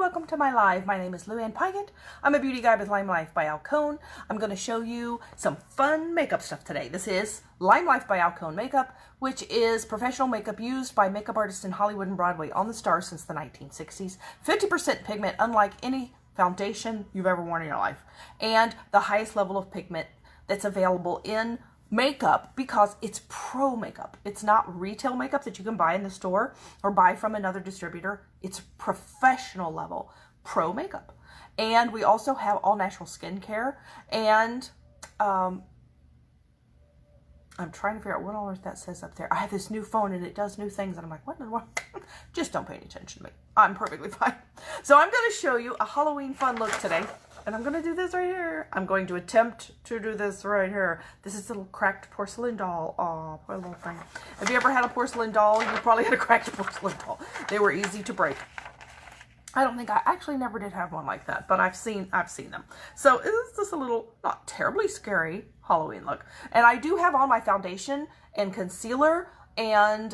welcome to my live. My name is Luann Pygott. I'm a beauty guide with Lime Life by Alcone. I'm going to show you some fun makeup stuff today. This is Lime Life by Alcone Makeup, which is professional makeup used by makeup artists in Hollywood and Broadway on the stars since the 1960s. 50% pigment, unlike any foundation you've ever worn in your life. And the highest level of pigment that's available in makeup because it's pro makeup. It's not retail makeup that you can buy in the store or buy from another distributor. It's professional level pro makeup. And we also have all natural skincare. And I'm trying to figure out what all that says up there. I have this new phone and it does new things and I'm like, what in the world? Just don't pay any attention to me. I'm perfectly fine. So I'm going to show you a Halloween fun look today. And I'm going to do this right here. I'm going to attempt to do this right here. This is a little cracked porcelain doll. Oh, poor little thing. Have you ever had a porcelain doll? You probably had a cracked porcelain doll. They were easy to break. I don't think I actually never did have one like that, but I've seen them. So it's just a little, not terribly scary Halloween look. And I do have on my foundation and concealer and,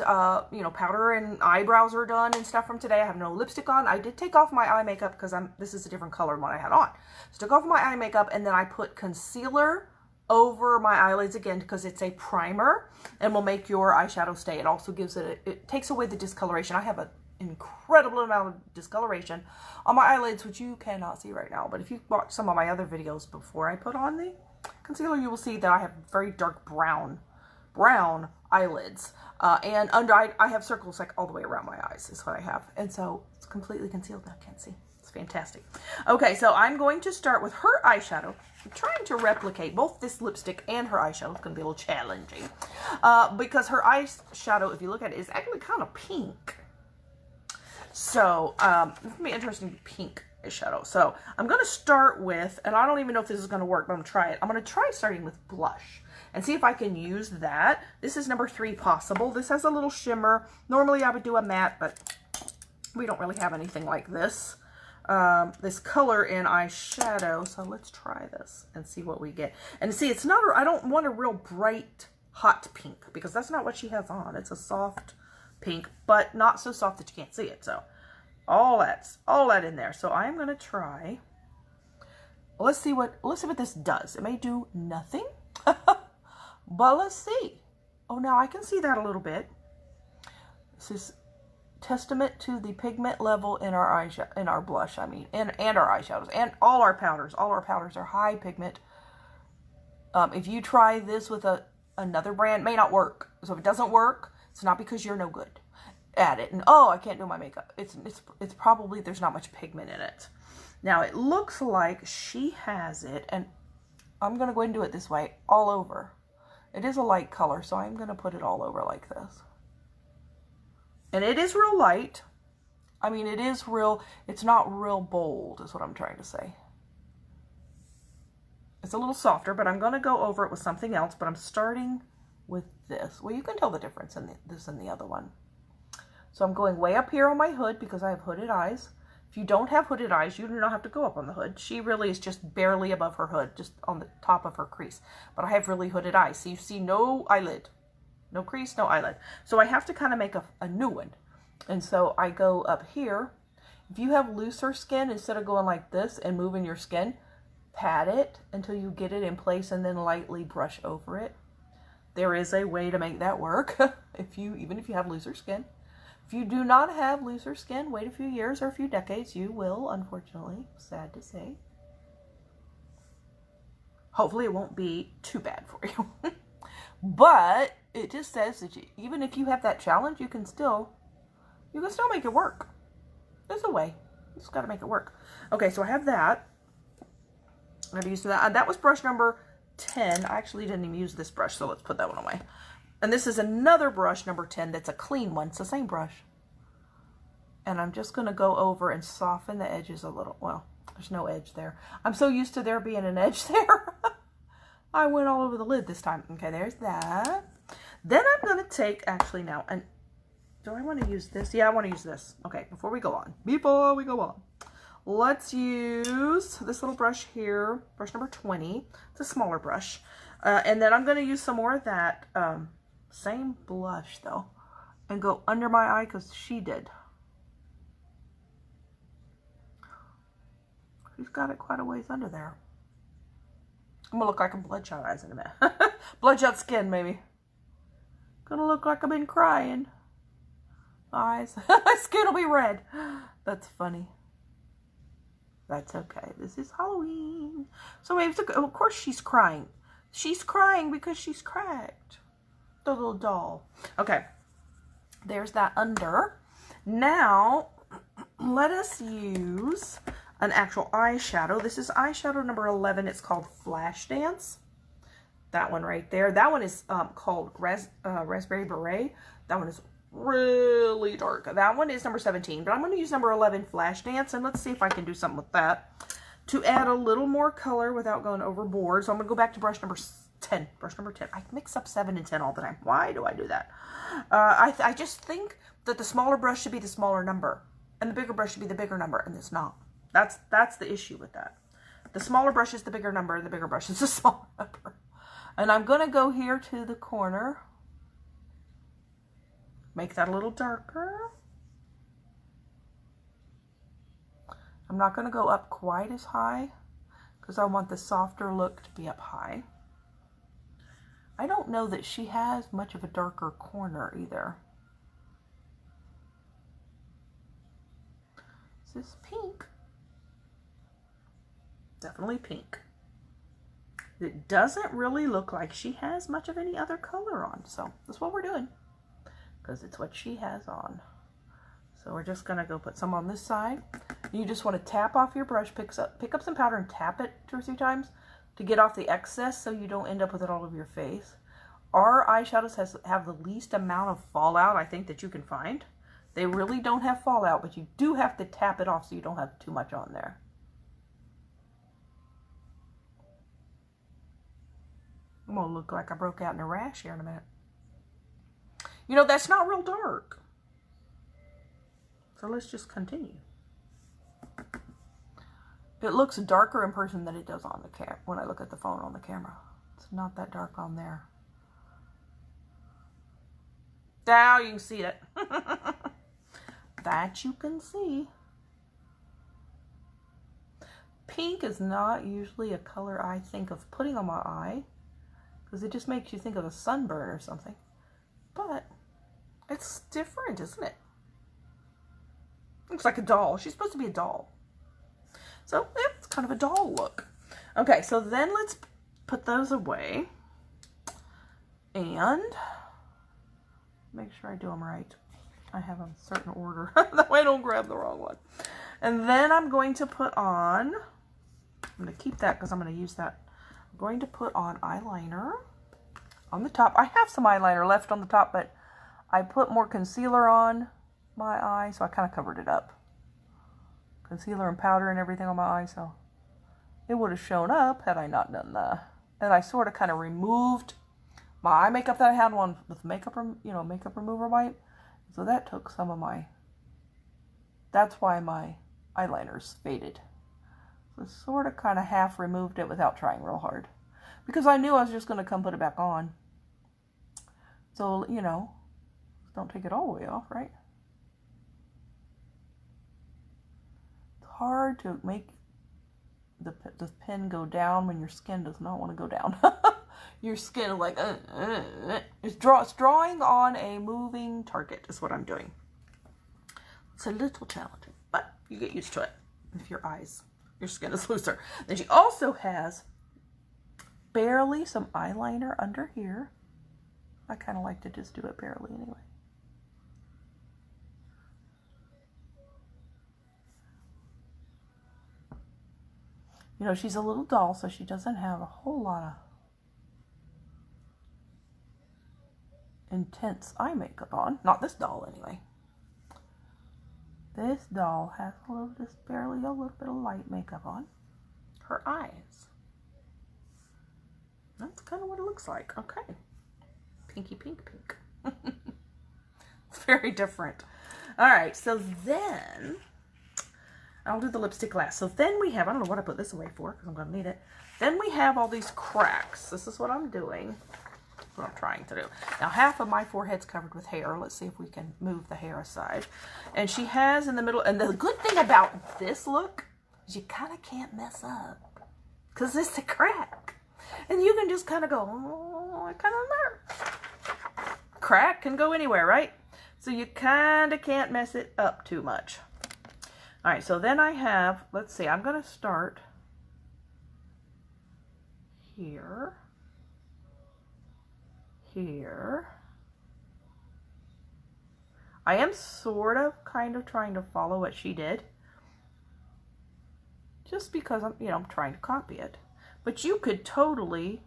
you know, powder and eyebrows are done and stuff from today. I have no lipstick on. I did take off my eye makeup because this is a different color than what I had on. So took off my eye makeup and then I put concealer over my eyelids again because it's a primer and will make your eyeshadow stay. It also gives it takes away the discoloration. I have an incredible amount of discoloration on my eyelids, which you cannot see right now. But if you watch some of my other videos before I put on the concealer, you will see that I have very dark brown eyelids. And under I have circles like all the way around my eyes is what I have. And so it's completely concealed. I can't see. It's fantastic. Okay, so I'm going to start with her eyeshadow. I'm trying to replicate both this lipstick and her eyeshadow. It's going to be a little challenging. Because her eyeshadow, if you look at it, is actually kind of pink. So it's going to be interesting pink eyeshadow. So I'm going to start with, and I don't even know if this is going to work, but I'm going to try it. I'm going to try starting with blush and see if I can use that. This is number 3 Possible. This has a little shimmer. Normally I would do a matte, but we don't really have anything like this. This color in eyeshadow. So let's try this and see what we get. And see, it's not, I don't want a real bright, hot pink because that's not what she has on. It's a soft pink, but not so soft that you can't see it. So all that in there. So I'm going to try. Let's see what this does. It may do nothing. But let's see. Oh, now I can see that a little bit. This is testament to the pigment level in our eyeshadow, in our blush, I mean, and our eyeshadows, and all our powders. All our powders are high pigment. If you try this with another brand, it may not work. So if it doesn't work, it's not because you're no good at it. And oh, I can't do my makeup. It's probably there's not much pigment in it. Now it looks like she has it, and I'm gonna go ahead and do it this way, all over. It is a light color, so I'm going to put it all over like this. And it is real light. I mean, it is real, it's not real bold, is what I'm trying to say. It's a little softer, but I'm going to go over it with something else, but I'm starting with this. Well, you can tell the difference in this and the other one. So I'm going way up here on my hood because I have hooded eyes. If you don't have hooded eyes, you do not have to go up on the hood. She really is just barely above her hood, just on the top of her crease. But I have really hooded eyes, so you see no eyelid. No crease, no eyelid. So I have to kind of make a new one. And so I go up here. If you have looser skin, instead of going like this and moving your skin, pat it until you get it in place and then lightly brush over it. There is a way to make that work, even if you have looser skin. If you do not have looser skin, wait a few years or a few decades. You will, unfortunately, sad to say. Hopefully it won't be too bad for you. But it just says that even if you have that challenge, you can still make it work. There's a way. You just got to make it work. Okay, so I have that. I've used that. That was brush number 10. I actually didn't even use this brush, so let's put that one away. And this is another brush, number 10, that's a clean one. It's the same brush. And I'm just going to go over and soften the edges a little. Well, there's no edge there. I'm so used to there being an edge there. I went all over the lid this time. Okay, there's that. Then I'm going to take, actually now, and do I want to use this? Yeah, I want to use this. Okay, before we go on, let's use this little brush here, brush number 20. It's a smaller brush. And then I'm going to use some more of that same blush though and go under my eye because she did. She's got it quite a ways under there. I'm gonna look like I'm bloodshot eyes in a minute. Bloodshot skin, maybe. Gonna look like I've been crying. Eyes. My skin will be red. That's funny. That's okay. This is Halloween. So maybe, of course she's crying. She's crying because she's cracked. The little doll. Okay. There's that under. Now, let us use an actual eyeshadow. This is eyeshadow number 11. It's called Flashdance. That one right there. That one is called Raspberry Beret. That one is really dark. That one is number 17. But I'm going to use number 11, Flashdance. And let's see if I can do something with that to add a little more color without going overboard. So I'm going to go back to brush number 10. Brush number 10. I mix up 7 and 10 all the time. Why do I do that? I just think that the smaller brush should be the smaller number. And the bigger brush should be the bigger number. And it's not. That's the issue with that. The smaller brush is the bigger number, and the bigger brush is the smaller number. And I'm going to go here to the corner. Make that a little darker. I'm not going to go up quite as high because I want the softer look to be up high. I don't know that she has much of a darker corner either. Is this pink? Definitely pink. It doesn't really look like she has much of any other color on. So that's what we're doing. Because it's what she has on. So we're just going to go put some on this side. You just want to tap off your brush, pick up some powder and tap it 2 or 3 times to get off the excess so you don't end up with it all over your face. Our eyeshadows have the least amount of fallout I think that you can find. They really don't have fallout, but you do have to tap it off so you don't have too much on there. I'm going to look like I broke out in a rash here in a minute. You know, that's not real dark. So let's just continue. It looks darker in person than it does on the camera when I look at the phone on the camera. It's not that dark on there. Now you can see it. That you can see. Pink is not usually a color I think of putting on my eye because it just makes you think of a sunburn or something. But it's different, isn't it? Looks like a doll. She's supposed to be a doll. So, yeah, it's kind of a doll look. Okay, so then let's put those away. And make sure I do them right. I have them in a certain order. That way I don't grab the wrong one. And then I'm going to put on, I'm going to keep that because I'm going to use that. I'm going to put on eyeliner on the top. I have some eyeliner left on the top, but I put more concealer on my eye, so I kind of covered it up. Concealer and powder and everything on my eye, so it would have shown up had I not done that. And I sort of kind of removed my eye makeup that I had on with makeup remover wipe. So that took some of my, that's why my eyeliner's faded. So sort of kind of half removed it without trying real hard. Because I knew I was just going to come put it back on. So, you know, don't take it all the way off, right? It's hard to make the pen go down when your skin does not want to go down. Your skin is like, it's drawing on a moving target is what I'm doing. It's a little challenging, but you get used to it if your skin is looser. Then she also has barely some eyeliner under here. I kind of like to just do it barely anyway. You know, she's a little doll, so she doesn't have a whole lot of intense eye makeup on. Not this doll, anyway. This doll has just barely a little bit of light makeup on her eyes. That's kind of what it looks like. Okay. Pinky pink pink. It's very different. All right, so then I'll do the lipstick last. So then we have, I don't know what I put this away for because I'm going to need it. Then we have all these cracks. This is what I'm doing. What I'm trying to do. Now half of my forehead's covered with hair. Let's see if we can move the hair aside. And she has in the middle, and the good thing about this look, is you kind of can't mess up because it's a crack. And you can just kind of go, oh, it kind of hurts. Crack can go anywhere, right? So you kind of can't mess it up too much. All right, so then I have, let's see, I'm going to start here, here. I am sort of kind of trying to follow what she did, just because I'm trying to copy it. But you could totally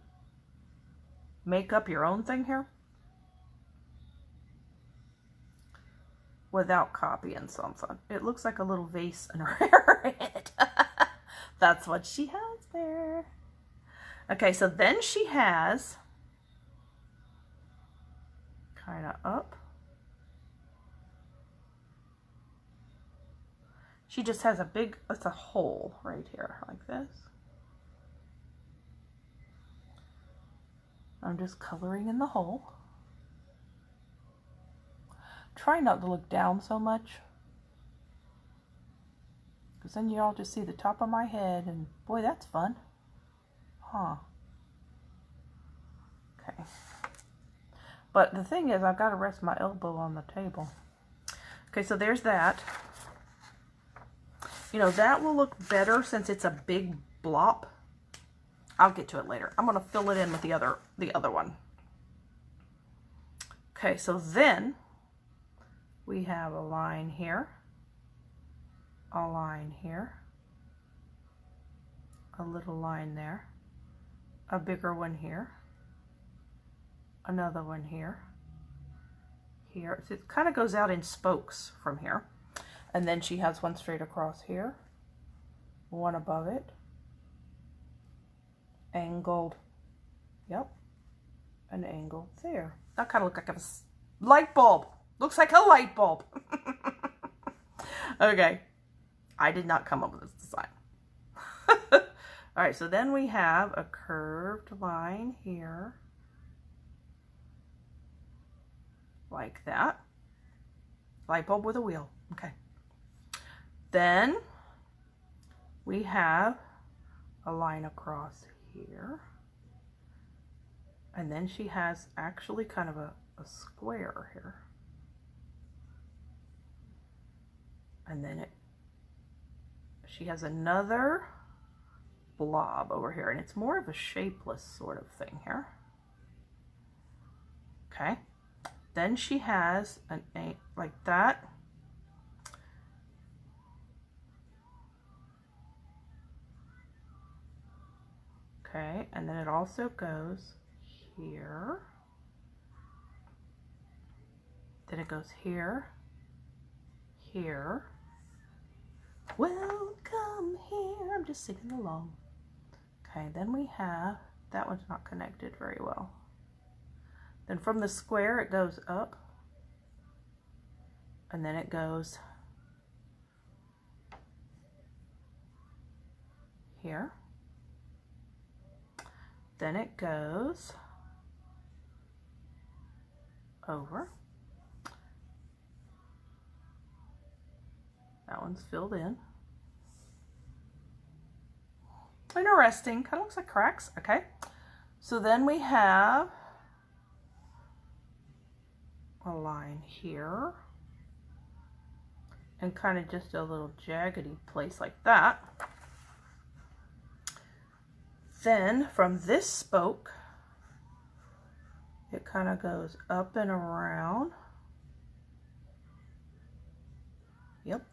make up your own thing here without copying something. It looks like a little vase in her head. That's what she has there. Okay, so then she has kind of up. She just has it's a hole right here like this. I'm just coloring in the hole. Try not to look down so much, because then you all just see the top of my head, and boy, that's fun. Huh. Okay. But the thing is, I've got to rest my elbow on the table. Okay, so there's that. You know, that will look better since it's a big blob. I'll get to it later. I'm going to fill it in with the other one. Okay, so then we have a line here, a line here, a little line there, a bigger one here, another one here, here. So it kind of goes out in spokes from here. And then she has one straight across here, one above it, angled, yep, an angle there. That kind of looks like a light bulb. Looks like a light bulb. Okay, I did not come up with this design. All right, so then we have a curved line here, like that. Light bulb with a wheel, okay. Then we have a line across here. And then she has actually kind of a square here. And then she has another blob over here, and it's more of a shapeless sort of thing here. Okay. Then she has an like that. Okay, and then it also goes here. Then it goes here, here. Welcome here. I'm just singing along. Okay, then we have, that one's not connected very well. Then from the square it goes up, and then it goes here. Then it goes over. That one's filled in. Interesting. Kind of looks like cracks. Okay. So then we have a line here. And kind of just a little jaggedy place like that. Then from this spoke, it kind of goes up and around. Yep.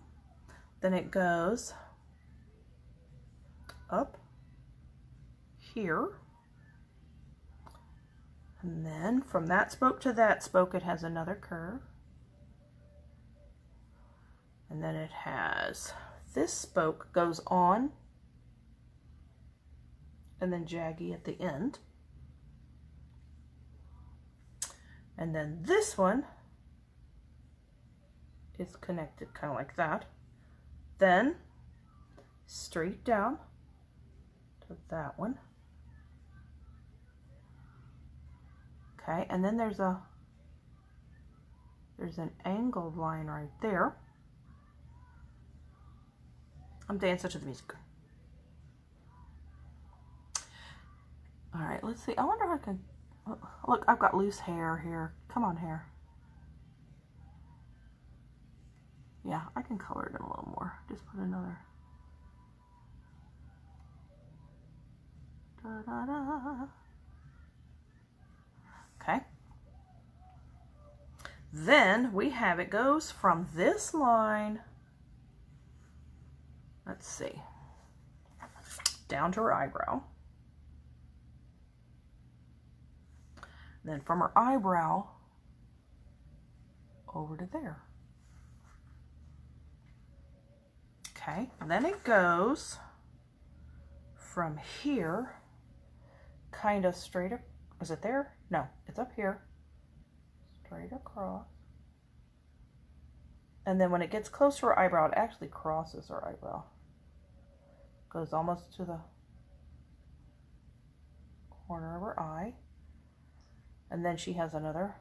Then it goes up here. And then from that spoke to that spoke, it has another curve. And then it has, this spoke goes on and then jaggy at the end. And then this one is connected kind of like that. Then straight down to that one. Okay, and then there's an angled line right there. I'm dancing to the music. All right, let's see. I wonder if I can... Look, I've got loose hair here. Come on, hair. Yeah, I can color it in a little more. Just put another... Da-da-da. Okay. Then we have, it goes from this line, let's see, down to her eyebrow. Then from her eyebrow over to there. Okay, and then it goes from here kind of straight up. Is it there? No, it's up here. Straight across. And then when it gets close to her eyebrow, it actually crosses her eyebrow. Goes almost to the corner of her eye. And then she has another,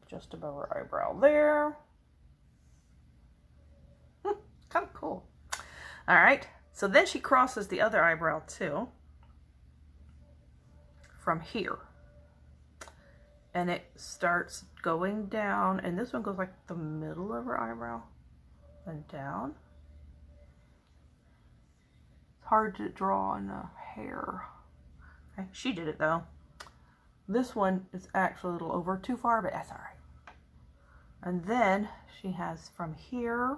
just above her eyebrow there. Kind of cool. All right, so then she crosses the other eyebrow too, from here. And it starts going down, and this one goes like the middle of her eyebrow and down. It's hard to draw in the hair. Okay, she did it though. This one is actually a little over too far, but that's all right. And then she has from here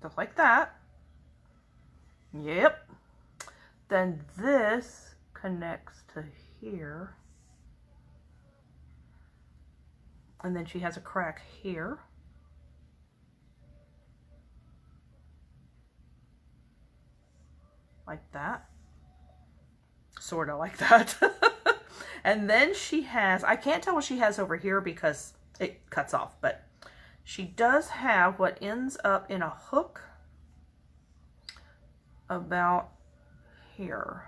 just like that. Yep. Then this connects to here. And then she has a crack here. Like that. Sort of like that. And then she has, I can't tell what she has over here because it cuts off, but she does have what ends up in a hook about here.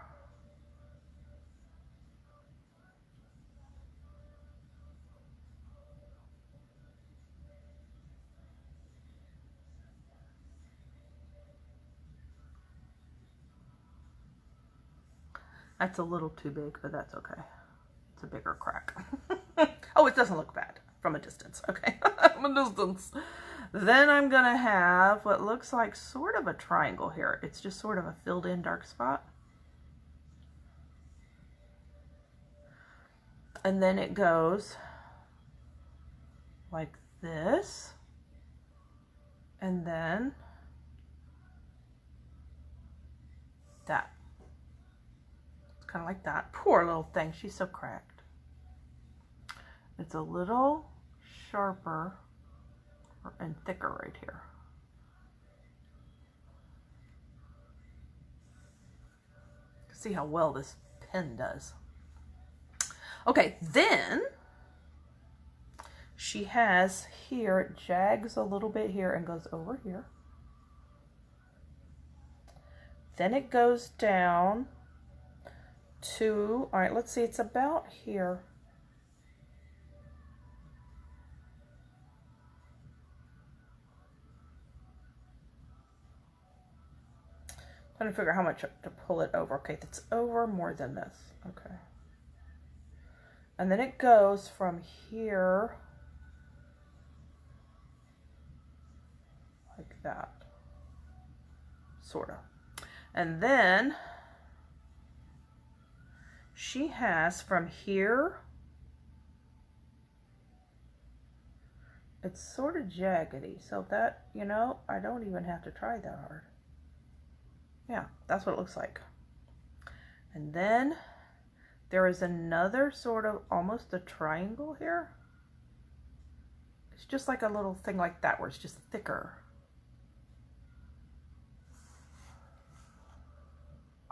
That's a little too big, but that's okay. It's a bigger crack. Oh, it doesn't look bad from a distance. Okay, from a distance. Then I'm gonna have what looks like sort of a triangle here. It's just sort of a filled in dark spot. And then it goes like this. And then that. Kind of like that. Poor little thing. She's so cracked. It's a little sharper and thicker right here. See how well this pen does. Okay, then she has here, it jags a little bit here and goes over here. Then it goes down to, all right, let's see, it's about here. Trying to figure out how much to pull it over. Okay, that's over more than this. Okay. And then it goes from here like that. Sort of. And then she has from here, it's sort of jaggedy. So that, you know, I don't even have to try that hard. Yeah, that's what it looks like. And then there is another sort of almost a triangle here. It's just like a little thing like that where it's just thicker.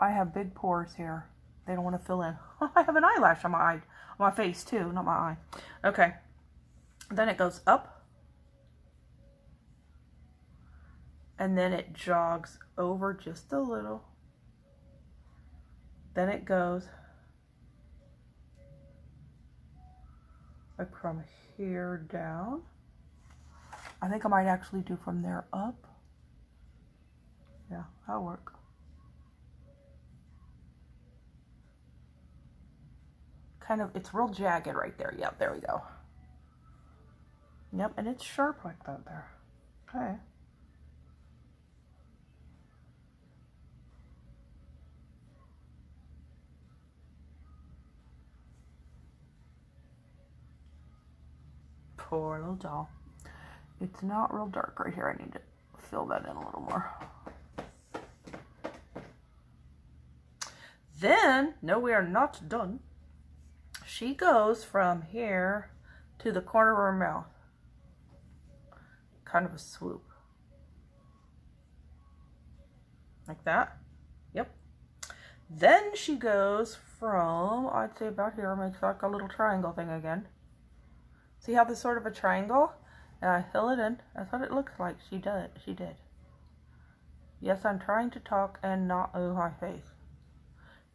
I have big pores here. They don't want to fill in. I have an eyelash on my face too, not my eye. Okay. Then it goes up. And then it jogs over just a little. Then it goes like from here down. I think I might actually do from there up. Yeah, that'll work. Kind of, it's real jagged right there. Yep, there we go. Yep, and it's sharp like that there. Okay. Poor little doll. It's not real dark right here. I need to fill that in a little more. Then, no, we are not done. She goes from here to the corner of her mouth. Kind of a swoop. Like that. Yep. Then she goes from, I'd say about here, makes like a little triangle thing again. See how this sort of a triangle? And I fill it in. That's what it looks like. She did. She did. Yes, I'm trying to talk and not move my face.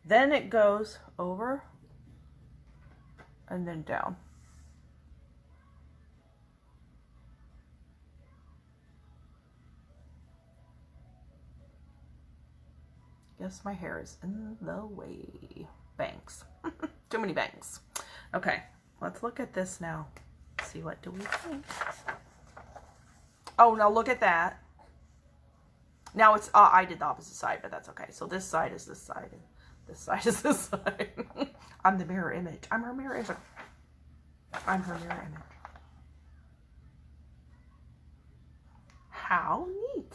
Then it goes over and then down. Guess my hair is in the way. Bangs. Too many bangs. Okay, let's look at this now. See, what do we think? Oh, now look at that. Now it's, I did the opposite side, but that's okay. So this side is this side, and this side is this side. I'm the mirror image. I'm her mirror image. I'm her mirror image. How neat.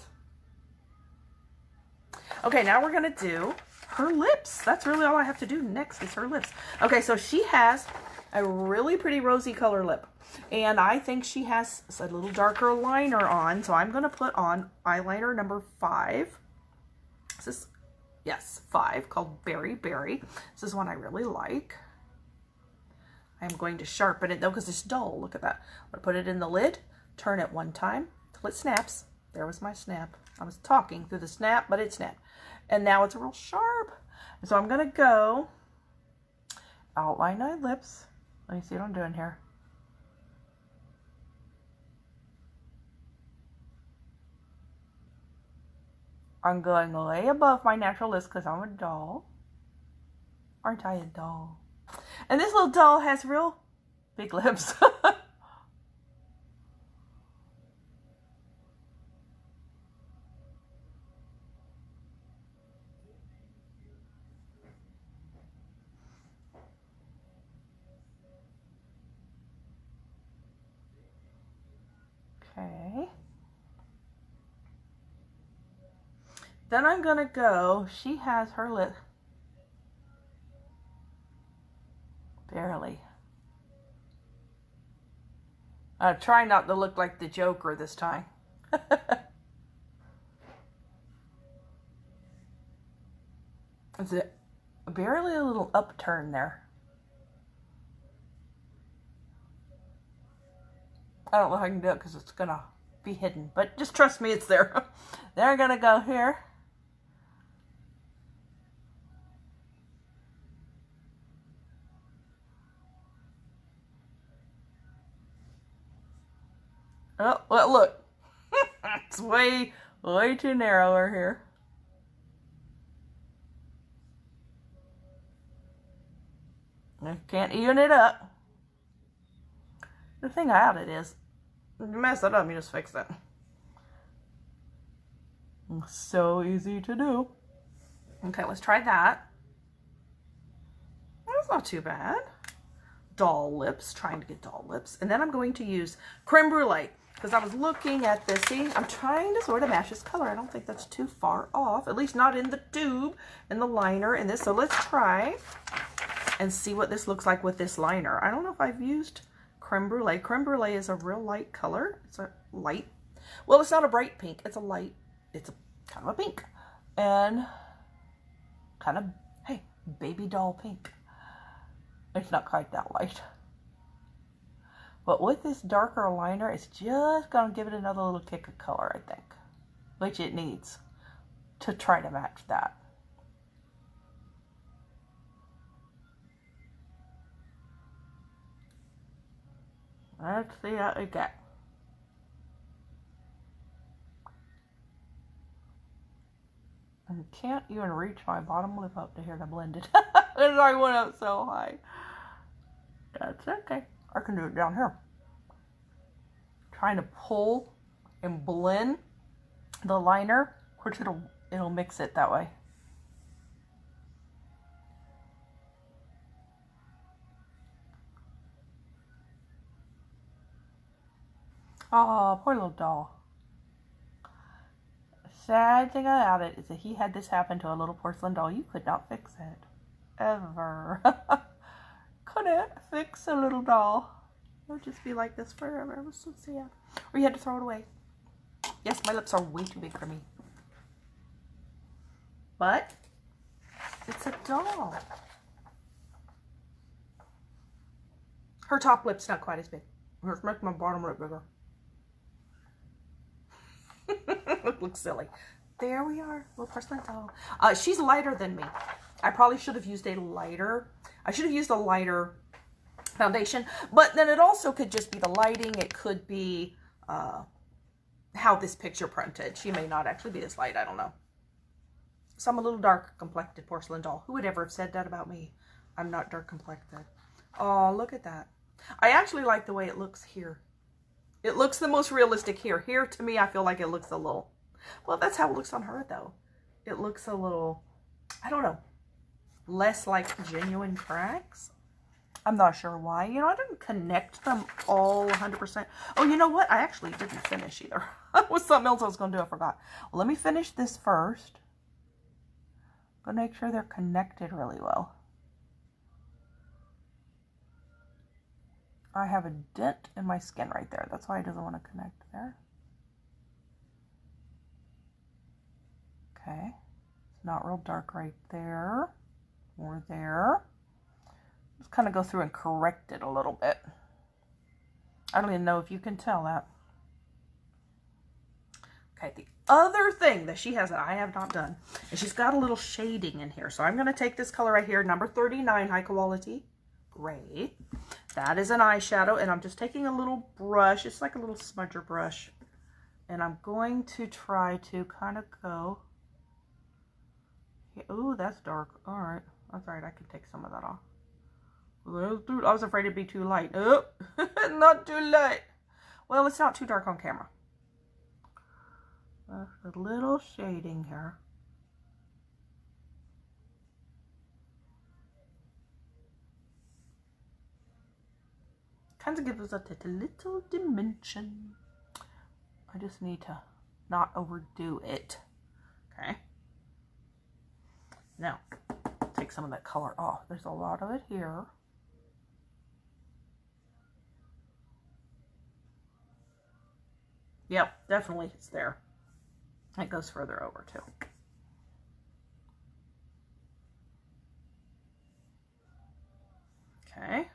Okay, now we're going to do her lips. That's really all I have to do next is her lips. Okay, so she has a really pretty rosy color lip. And I think she has a little darker liner on. So I'm going to put on eyeliner number 5. This is, yes, 5, called Berry Berry. This is one I really like. I'm going to sharpen it though because it's dull. Look at that. I'm going to put it in the lid, turn it one time till it snaps. There was my snap. I was talking through the snap, but it snapped. And now it's real sharp. And so I'm going to go outline my lips. Let me see what I'm doing here. I'm going way above my natural lips because I'm a doll. Aren't I a doll? And this little doll has real big lips. Okay. Then I'm going to go, she has her lip. Barely. Try not to look like the Joker this time. Is it barely a little upturn there? I don't know how I can do it because it's going to be hidden, but just trust me, it's there. Then I'm going to go here. Oh, well, look. It's way too narrower here. I can't even it up. The thing about it is, if you mess it up, you just fix it. So easy to do. Okay, let's try that. That's not too bad. Doll lips, trying to get doll lips. And then I'm going to use creme brulee because I was looking at this. See, I'm trying to sort of match this color. I don't think that's too far off, at least not in the tube and the liner and this. So let's try and see what this looks like with this liner. I don't know if I've used creme brulee. Creme brulee is a real light color. It's a light, well, it's not a bright pink. It's a light, it's a kind of a pink and kind of, hey, baby doll pink. It's not quite that light. But with this darker liner, it's just going to give it another little kick of color, I think. which it needs, to try to match that. Let's see what we get. I can't even reach my bottom lip up to here to blend it. And I went up so high. That's okay. I can do it down here. Trying to pull and blend the liner, which it'll mix it that way. Oh, poor little doll. Sad thing about it is that he had this happen to a little porcelain doll. You could not fix it. Ever. Couldn't fix a little doll. It would just be like this forever. It was so sad. Or you had to throw it away. Yes, my lips are way too big for me. But it's a doll. Her top lip's not quite as big. Let's make my bottom lip bigger. It looks silly. There we are, little porcelain doll. She's lighter than me. I probably should have used a lighter. I should have used a lighter foundation, but then it also could just be the lighting. It could be how this picture printed. She may not actually be this light. I don't know. So I'm a little dark complected porcelain doll. Who would ever have said that about me? I'm not dark complected. Oh, look at that. I actually like the way it looks here. It looks the most realistic here. Here, to me, I feel like it looks a little... Well, that's how it looks on her, though. It looks a little, I don't know, less like genuine cracks. I'm not sure why. You know, I didn't connect them all 100%. Oh, you know what? I actually didn't finish either. That was something else I was going to do. I forgot. Well, let me finish this first. I'm going to make sure they're connected really well. I have a dent in my skin right there. That's why it doesn't want to connect there. Okay. It's not real dark right there or there. Just kind of go through and correct it a little bit. I don't even know if you can tell that. Okay, the other thing that she has that I have not done is she's got a little shading in here. So I'm going to take this color right here, number 39, high quality gray. That is an eyeshadow, and I'm just taking a little brush. It's like a little smudger brush. And I'm going to try to kind of go... Ooh, that's dark. All right. That's all right. I can take some of that off. Dude, I was afraid it'd be too light. Oh, not too light. Well, it's not too dark on camera. A little shading here. Kind of gives us a little dimension. I just need to not overdo it. Okay. Now, take some of that color off. There's a lot of it here. Yep, definitely it's there. It goes further over too. Okay.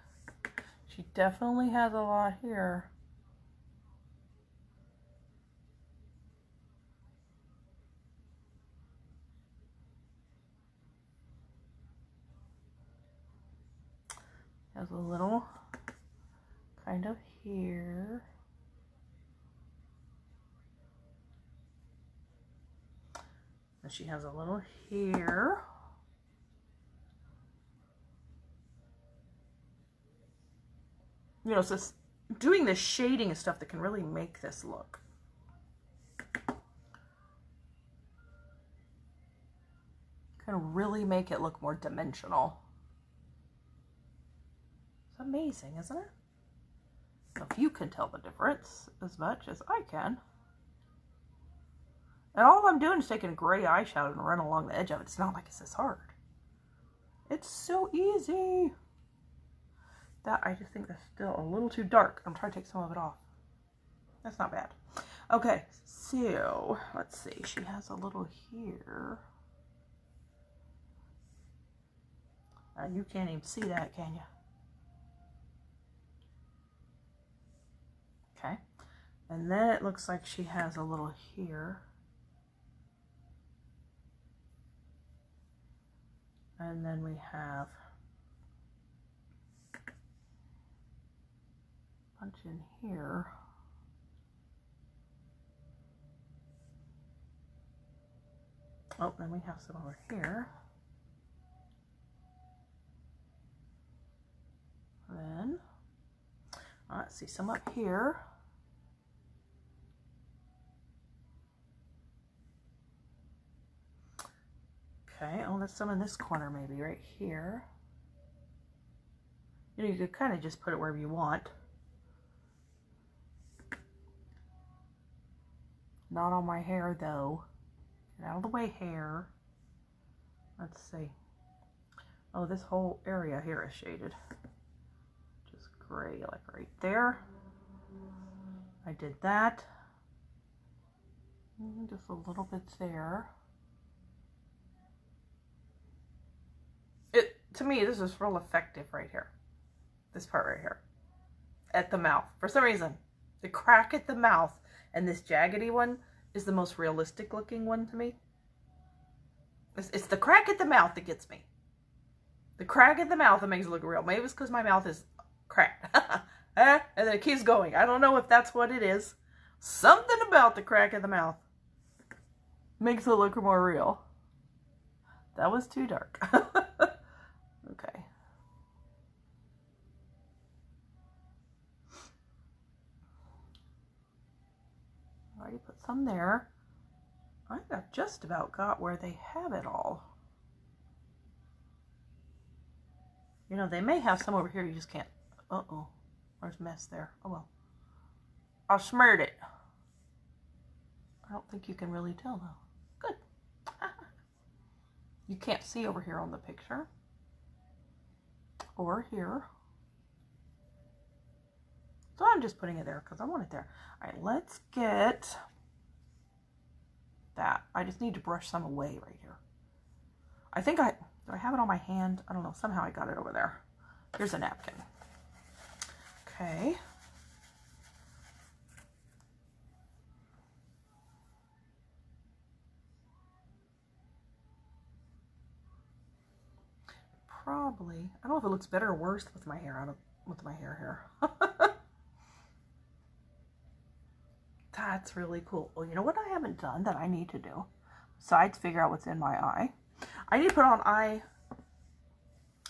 She definitely has a lot here. Has a little kind of here. And she has a little here. You know, so doing this shading and stuff that can really make this look. Can really make it look more dimensional. It's amazing, isn't it? So if you can tell the difference as much as I can. And all I'm doing is taking a gray eyeshadow and running along the edge of it. It's not like it's this hard. It's so easy. That, I just think that's still a little too dark. I'm trying to take some of it off. That's not bad. Okay, so let's see. She has a little here. You can't even see that, can you? Okay. And then it looks like she has a little here. And then we have a bunch in here. Oh, then we have some over here. Then, let's see, some up here. Okay, oh, there's some in this corner maybe, right here. You know, you could kind of just put it wherever you want. Not on my hair, though. Get out of the way, hair. Let's see. Oh, this whole area here is shaded. Just gray, like right there. I did that. Just a little bit there. To me, this is real effective right here. This part right here. At the mouth. For some reason, the crack at the mouth and this jaggedy one is the most realistic looking one to me. It's the crack at the mouth that gets me. The crack at the mouth that makes it look real. Maybe it's because my mouth is cracked. And then it keeps going. I don't know if that's what it is. Something about the crack of the mouth makes it look more real. That was too dark. Okay. Already put some there. I think I've just about got where they have it all. You know, they may have some over here you just can't. Uh-oh. There's a mess there. Oh well. I smeared it. I don't think you can really tell though. Good. You can't see over here on the picture. Or here. So I'm just putting it there because I want it there. All right, let's get that. I just need to brush some away right here. I think do I have it on my hand? I don't know. Somehow I got it over there. Here's a napkin. Okay. Probably. I don't know if it looks better or worse with my hair with my hair here. That's really cool. Well, you know what I haven't done that I need to do? Besides figure out what's in my eye. I need to put on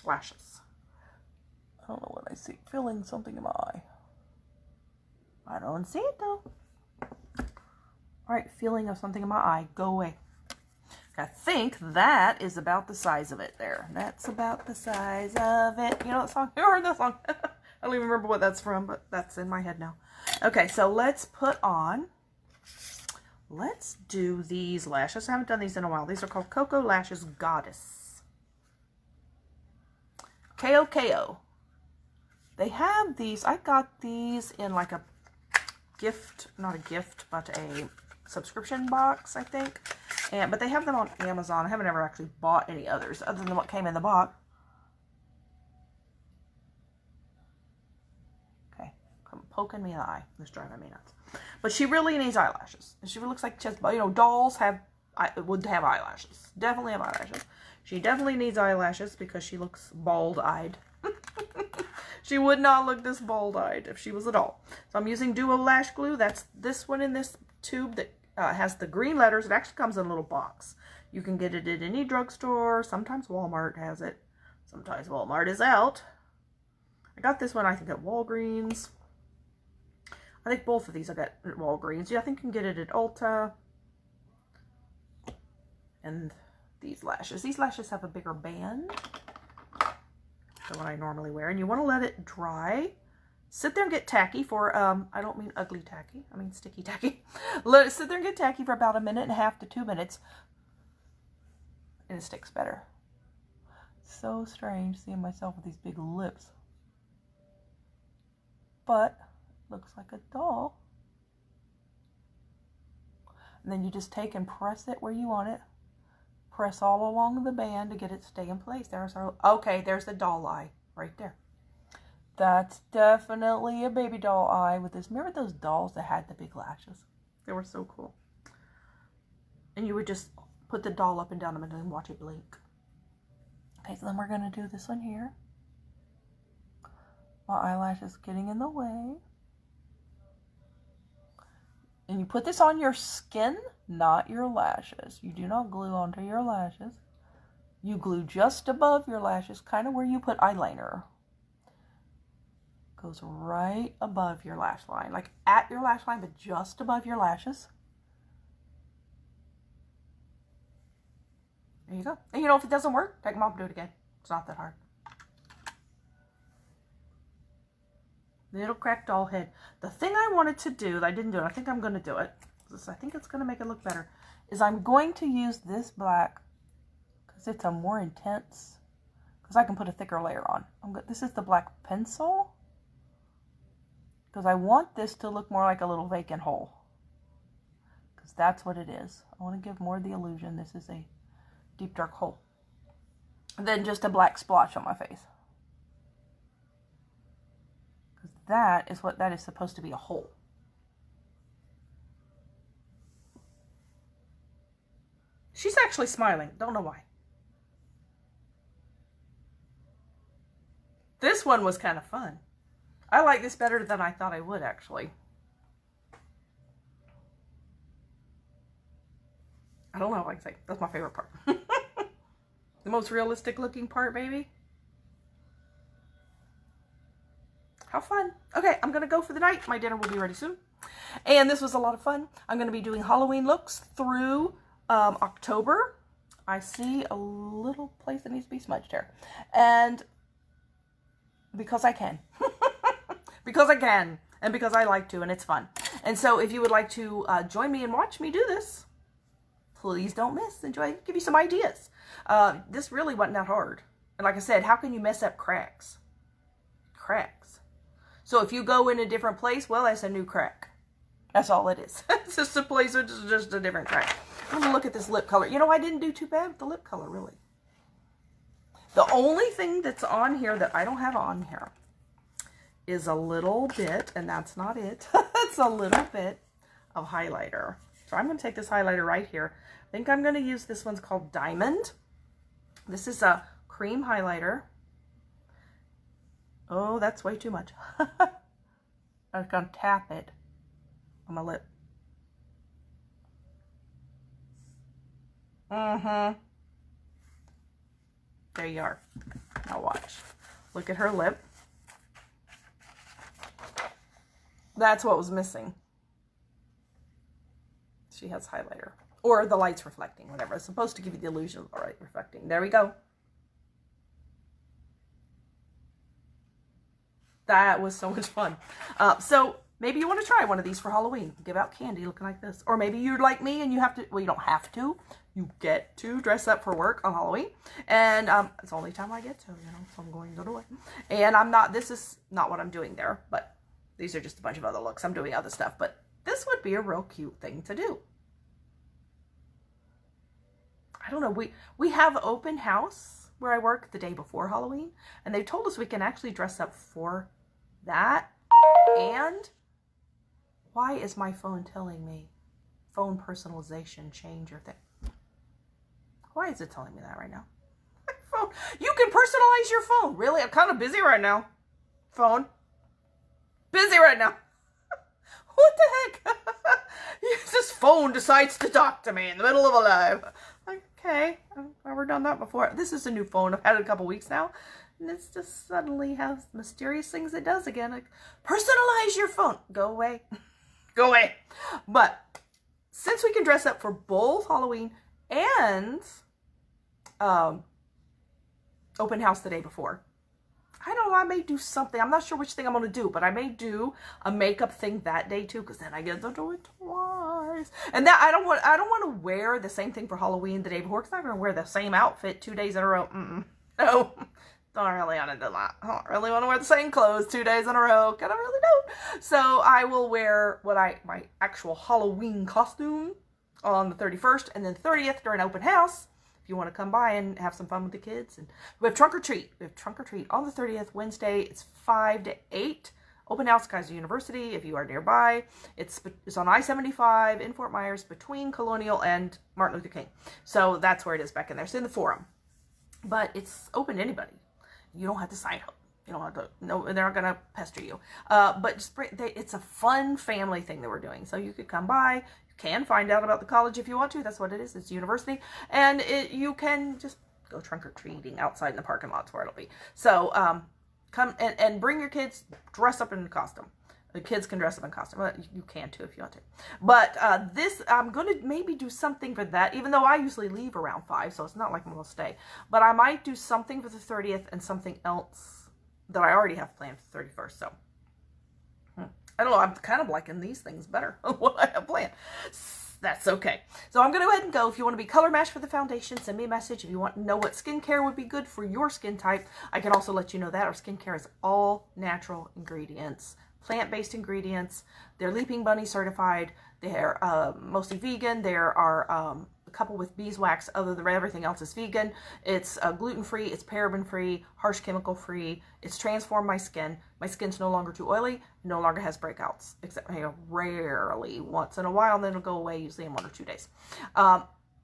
eyelashes. I don't know what I see. Feeling something in my eye. I don't see it though. Alright, feeling of something in my eye. Go away. I think that is about the size of it there. That's about the size of it. You know that song? You heard that song? I don't even remember what that's from, but that's in my head now. Okay, so let's do these lashes. I haven't done these in a while. These are called Koko Lashes Goddess. KOKO. They have these. I got these in like a gift, not a gift, but a subscription box, I think. But they have them on Amazon. I haven't ever actually bought any others other than what came in the box. Okay, come poking me in the eye. It's driving me nuts. But she really needs eyelashes. She looks like just, you know, dolls would have eyelashes. Definitely have eyelashes. She definitely needs eyelashes because she looks bald-eyed. She would not look this bald-eyed if she was a doll. So I'm using Duo Lash Glue. That's this one in this tube that has the green letters. It actually comes in a little box. You can get it at any drugstore. Sometimes Walmart has it. Sometimes Walmart is out. I got this one, I think, at Walgreens. I think both of these I got at Walgreens. Yeah, I think you can get it at Ulta. And these lashes. These lashes have a bigger band than what I normally wear. And you want to let it dry. Sit there and get tacky for, I don't mean ugly tacky. I mean sticky tacky. Let it sit there and get tacky for about 1.5 to 2 minutes. And it sticks better. So strange seeing myself with these big lips. But looks like a doll. And then you just take and press it where you want it. Press all along the band to get it to stay in place. There's our, okay, there's the doll eye right there. That's definitely a baby doll eye with this. Remember those dolls that had the big lashes? They were so cool. And you would just put the doll up and down them and then watch it blink. Okay, so then we're going to do this one here. My eyelash is getting in the way. And you put this on your skin, not your lashes. You do not glue onto your lashes. You glue just above your lashes, kind of where you put eyeliner. Goes right above your lash line, like at your lash line, but just above your lashes. There you go. And you know, if it doesn't work, take them off and do it again. It's not that hard. Little cracked doll head. The thing I wanted to do, that I didn't do it, I think I'm going to do it, because I think it's going to make it look better, is I'm going to use this black, because it's a more intense, because I can put a thicker layer on. This is the black pencil, because I want this to look more like a little vacant hole, because that's what it is. I want to give more of the illusion this is a deep dark hole than just a black splotch on my face. That is what that is supposed to be, a hole. She's actually smiling. Don't know why. This one was kind of fun. I like this better than I thought I would, actually. I don't know, like I say, that's my favorite part. The most realistic looking part, baby. How fun. Okay, I'm going to go for the night. My dinner will be ready soon. And this was a lot of fun. I'm going to be doing Halloween looks through October. I see a little place that needs to be smudged here. And because I can. Because I can. And because I like to, and it's fun. And so if you would like to join me and watch me do this, please don't miss. Enjoy. Give you some ideas. This really wasn't that hard. And like I said, how can you mess up cracks? Cracks. So if you go in a different place, well, that's a new crack. That's all it is. It's just a place, it's just a different crack. I'm going to look at this lip color. You know, I didn't do too bad with the lip color, really. The only thing that's on here that I don't have on here is a little bit, and that's not it. It's a little bit of highlighter. So I'm going to take this highlighter right here. I think I'm going to use this one's called Diamond. This is a cream highlighter. Oh, that's way too much. I'm going to tap it on my lip. There you are. Now watch. Look at her lip. That's what was missing. She has highlighter. Or the light's reflecting, whatever. It's supposed to give you the illusion of the light reflecting. There we go. That was so much fun. So maybe you want to try one of these for Halloween. Give out candy looking like this. Or maybe you're like me and you have to, well, you don't have to. You get to dress up for work on Halloween. And it's the only time I get to, you know, so I'm going to do it. And I'm not, this is not what I'm doing there, but these are just a bunch of other looks. I'm doing other stuff, but this would be a real cute thing to do. I don't know, we have open house where I work the day before Halloween, and they told us we can actually dress up for that. And why is my phone telling me phone personalization, change your thing? Why is it telling me that right now? My phone. You can personalize your phone. Really? I'm kind of busy right now. Phone. Busy right now. What the heck? This phone decides to talk to me in the middle of a live. Okay, I've never done that before. This is a new phone. I've had it a couple weeks now. And it's just suddenly has mysterious things it does again. Like, personalize your phone. Go away. Go away. But since we can dress up for both Halloween and open house the day before, I don't know, I may do something. I'm not sure which thing I'm going to do, but I may do a makeup thing that day too, because then I get to do it twice. And that I don't want to wear the same thing for Halloween the day before, because I'm going to wear the same outfit 2 days in a row. No, don't really want to do that. I don't really want to wear the same clothes 2 days in a row, because I really don't. So I will wear my actual Halloween costume on the 31st, and then 30th during open house. If you want to come by and have some fun with the kids. And we have trunk or treat. We have trunk or treat on the 30th, Wednesday. It's 5 to 8. Open house, Kaiser University, if you are nearby. It's on I-75 in Fort Myers between Colonial and Martin Luther King. So that's where it is back in there. It's in the Forum. but it's open to anybody. You don't have to sign up. You don't have to, no, they're not going to pester you. But just it's a fun family thing that we're doing. So you could come by, you can find out about the college if you want to. That's what it is. It's a university. And you can just go trunk or treating outside in the parking lots where it'll be. So come and bring your kids, dress up in costume. The kids can dress up in costume. You can too if you want to. But this, I'm going to maybe do something for that, even though I usually leave around 5, so it's not like I'm going to stay. But I might do something for the 30th and something else that I already have planned for the 31st. So, I don't know. I'm kind of liking these things better than what I have planned. That's okay. So I'm going to go ahead and go. If you want to be color matched for the foundation, send me a message. If you want to know what skincare would be good for your skin type, I can also let you know that. Our skincare is all natural ingredients. Plant-based ingredients. They're Leaping Bunny certified. They're mostly vegan. There are a couple with beeswax. Other than everything else is vegan. It's gluten-free. It's paraben-free. Harsh chemical-free. It's transformed my skin. My skin's no longer too oily. No longer has breakouts. Except rarely, once in a while, and then it'll go away usually in 1 or 2 days.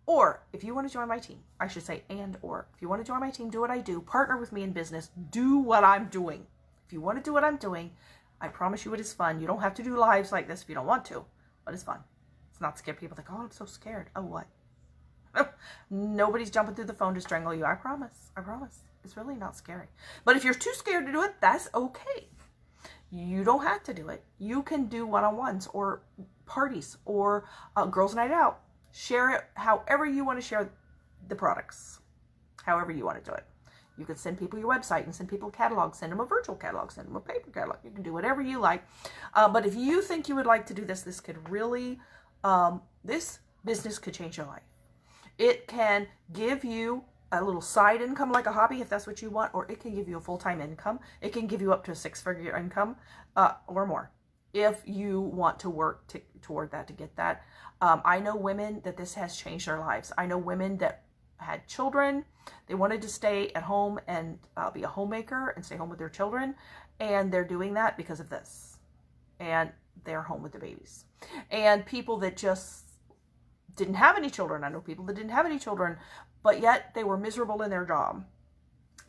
Or if you want to join my team, I should say or. If you want to join my team, do what I do. Partner with me in business. Do what I'm doing. If you want to do what I'm doing, I promise you it is fun. You don't have to do lives like this if you don't want to, but it's fun. It's not scary. People think, oh, I'm so scared. Oh, what? Nobody's jumping through the phone to strangle you. I promise. I promise. It's really not scary. But if you're too scared to do it, that's okay. You don't have to do it. You can do one-on-ones or parties or girls' night out. Share it however you want to share the products. However you want to do it. You can send people your website and send people a catalog, send them a virtual catalog, send them a paper catalog. You can do whatever you like. But if you think you would like to do this, this could really, this business could change your life. It can give you a little side income like a hobby if that's what you want, or it can give you a full-time income. It can give you up to a 6-figure income or more if you want to work toward that to get that. I know women that this has changed their lives. I know women that had children. They wanted to stay at home and be a homemaker and stay home with their children. And they're doing that because of this. And they're home with the babies. And people that just didn't have any children. I know people that didn't have any children, but yet they were miserable in their job.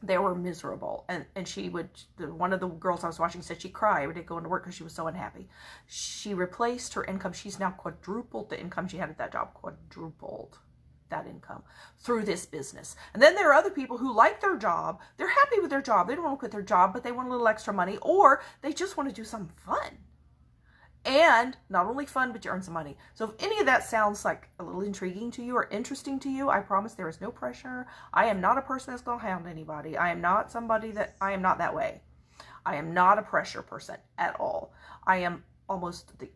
They were miserable. And she would, one of the girls I was watching said she cried every day going to work because she was so unhappy. She replaced her income. She's now quadrupled the income she had at that job. Quadrupled that income through this business. And then there are other people who like their job. They're happy with their job. They don't want to quit their job, but they want a little extra money, or they just want to do something fun. And not only fun, but you earn some money. So if any of that sounds like a little intriguing to you or interesting to you, I promise there is no pressure. I am not a person that's going to hound anybody. I am not somebody that, I am not that way. I am not a pressure person at all. I am almost the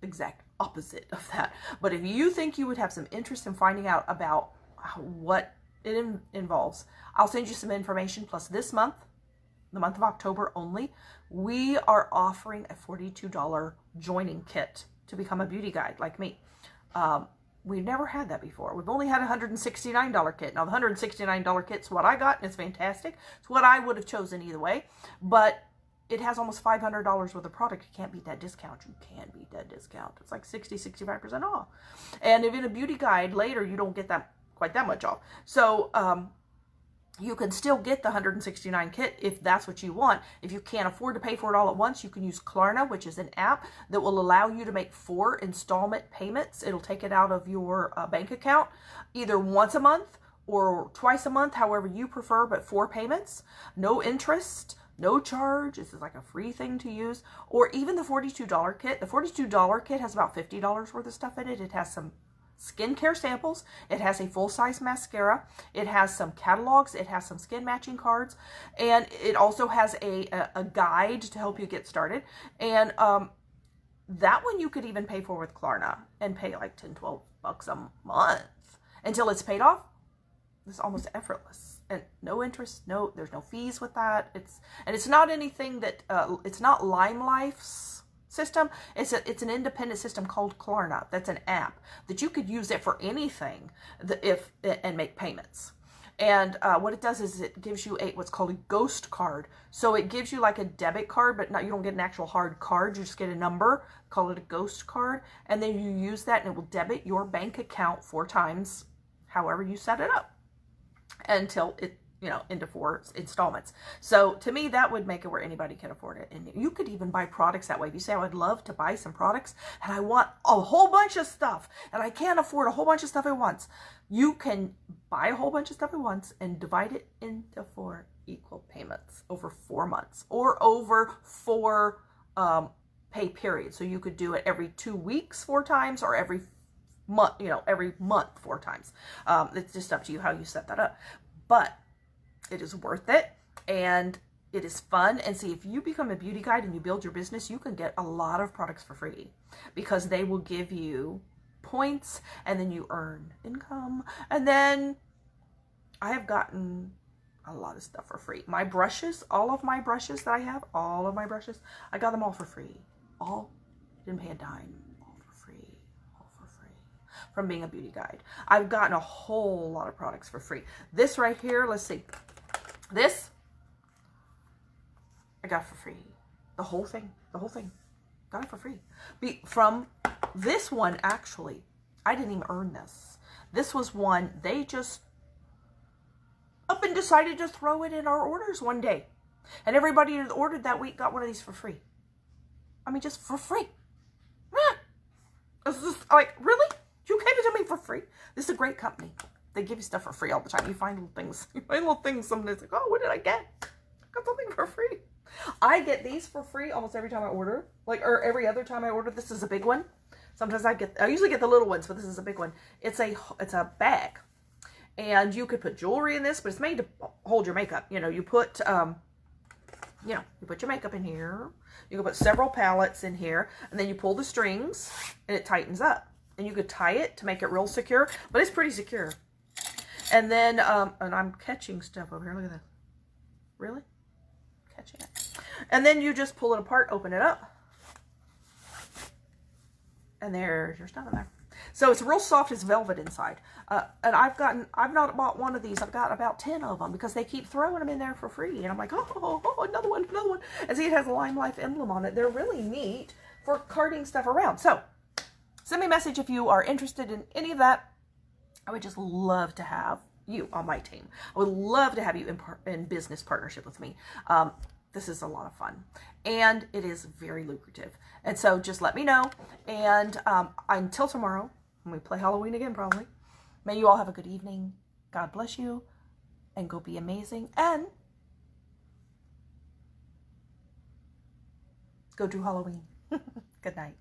exact opposite of that. But if you think you would have some interest in finding out about what it involves, I'll send you some information. Plus this month, the month of October only, we are offering a $42 joining kit to become a beauty guide like me. We've never had that before. We've only had a $169 kit. Now the $169 kit's what I got, and it's fantastic. It's what I would have chosen either way, but it has almost $500 worth of product. You can't beat that discount. You can't beat that discount. It's like 65% off. And if in a beauty guide later, you don't get that quite that much off. So you can still get the $169 kit if that's what you want. If you can't afford to pay for it all at once, you can use Klarna, which is an app that will allow you to make 4 installment payments. It'll take it out of your bank account either once a month or twice a month, however you prefer, but 4 payments, no interest, no charge. This is like a free thing to use. Or even the $42 kit. The $42 kit has about $50 worth of stuff in it. It has some skincare samples. It has a full-size mascara. It has some catalogs. It has some skin matching cards. And it also has a guide to help you get started. And that one you could even pay for with Klarna and pay like $10-12 a month until it's paid off. It's almost effortless. And no interest, there's no fees with that. It's not anything that, it's not LimeLife's system. It's an independent system called Klarna. That's an app that you could use it for anything and make payments. And what it does is it gives you what's called a ghost card. So it gives you like a debit card, but you don't get an actual hard card. You just get a number, call it a ghost card. And then you use that and it will debit your bank account 4 times, however you set it up. until it, into 4 installments. So to me, that would make it where anybody can afford it. And you could even buy products that way. If you say, I would love to buy some products and I want a whole bunch of stuff and I can't afford a whole bunch of stuff at once, you can buy a whole bunch of stuff at once and divide it into 4 equal payments over 4 months or over 4 pay periods. So you could do it every 2 weeks 4 times or every month, every month 4 times. It's just up to you how you set that up. But it is worth it, and it is fun. And see, if you become a beauty guide and you build your business, you can get a lot of products for free because they will give you points and then you earn income. And then I have gotten a lot of stuff for free. My brushes, all of my brushes that I have, all of my brushes, I got them all for free. All, didn't pay a dime. All for free. All for free. From being a beauty guide. I've gotten a whole lot of products for free. This right here, let's see. This, I got for free. The whole thing. Got it for free. From this one, actually, I didn't even earn this. This was one, they just up and decided to throw it in our orders one day. And everybody that ordered that week got one of these for free. I mean, just for free. It's just like, really? You gave it to me for free? This is a great company. They give you stuff for free all the time. You find little things. You find little things. Somebody's like, oh, what did I get? I got something for free. I get these for free almost every time I order. Or every other time I order. This is a big one. Sometimes I usually get the little ones, but this is a big one. It's a bag. And you could put jewelry in this, but it's made to hold your makeup. You put, you put your makeup in here. You can put several palettes in here. And then you pull the strings and it tightens up. And you could tie it to make it real secure, but it's pretty secure. And then, and I'm catching stuff over here. Look at that. Really? Catching it. And then you just pull it apart, open it up. And there's your stuff in there. So it's real soft as velvet inside. And I've not bought one of these. I've got about 10 of them because they keep throwing them in there for free. And I'm like, oh, another one. And see, it has a Lime Life emblem on it. They're really neat for carting stuff around. So send me a message if you are interested in any of that. I would just love to have you on my team. I would love to have you in business partnership with me. This is a lot of fun. And it is very lucrative. And so just let me know. And until tomorrow, when we play Halloween again probably, may you all have a good evening. God bless you. And go be amazing. And go do Halloween. Good night.